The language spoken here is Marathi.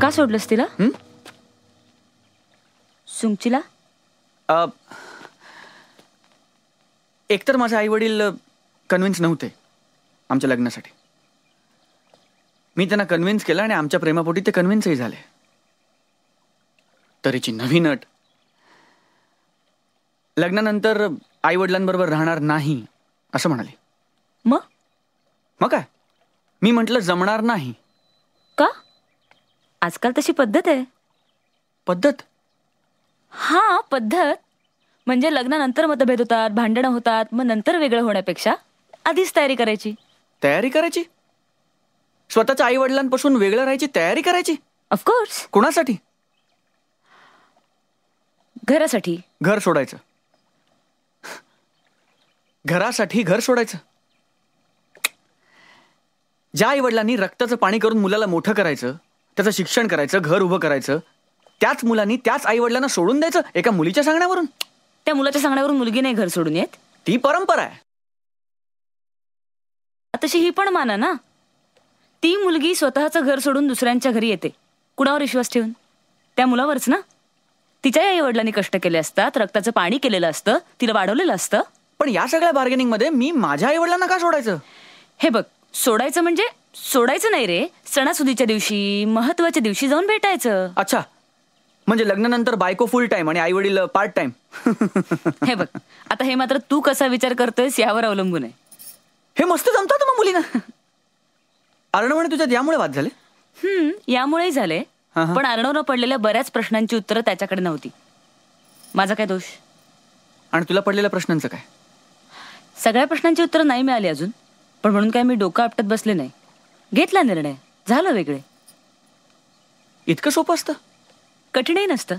का सोडलंस तिला? सुंगचीला? एकतर माझे आई वडील कन्व्हिन्स नव्हते आमच्या लग्नासाठी. मी त्यांना कन्व्हिन्स केलं आणि आमच्या प्रेमापोटी ते कन्व्हिन्सही झाले. तरीची नवीन अट, लग्नानंतर आई वडिलांबरोबर राहणार नाही असं म्हणाले. मग काय, मी म्हटलं जमणार नाही. का? आजकाल तशी पद्धत आहे. पद्धत? हा, पद्धत म्हणजे लग्नानंतर मतभेद होतात, भांडणं होतात, मग नंतर वेगळं होण्यापेक्षा आधीच तयारी करायची. तयारी करायची? स्वतःच्या आई वडिलांपासून वेगळं राहायची तयारी करायची? ऑफकोर्स. कोणासाठी? घरासाठी. घर सोडायचं? घरासाठी घर सोडायचं? ज्या आई वडिलांनी रक्ताचं पाणी करून मुलाला मोठं करायचं, त्याचं शिक्षण करायचं, घर उभं करायचं, त्याच मुलांनी त्याच आई वडिलांना सोडून द्यायचं एका मुलीच्या सांगण्यावरून? त्या मुलाच्या सांगण्यावरून मुलगी नाही घर सोडून येत. ती परंपरा आहे. तशी ही पण माना ना, ती मुलगी स्वतःचं घर सोडून दुसऱ्यांच्या घरी येते. कुणावर विश्वास ठेवून? त्या मुलावरच ना. तिच्या आई वडिलांनी कष्ट केले असतात, रक्ताचं पाणी केलेलं असतं, तिला वाढवलेलं असतं. पण या सगळ्या बार्गेनिंग मध्ये मी माझ्या आई वडिलांना का सोडायचं? हे बघ, सोडायचं म्हणजे सोडायचं नाही रे. सणासुदीच्या दिवशी, महत्वाच्या दिवशी जाऊन भेटायचं. अच्छा, म्हणजे लग्नानंतर बायको फुल टाइम आणि आई वडील पार्ट टाइम. हे बघ, आता हे मात्र तू कसा विचार करतोयस यावर अवलंबून आहे. हे मस्त जमतात मग मुलींना. अर्णव आणि तुझ्यात यामुळे वाद झाले? यामुळेही झाले. पण अर्णवनं पडलेल्या बऱ्याच प्रश्नांची उत्तरं त्याच्याकडे नव्हती. माझा काय दोष? आणि तुला पडलेल्या प्रश्नांचं काय? सगळ्या प्रश्नांची उत्तरं नाही मिळाली अजून, पण म्हणून काय मी डोकं आपटत बसले नाही. घेतला निर्णय, झालं वेगळे. इतकं सोपं असतं? कठीणही नसतं.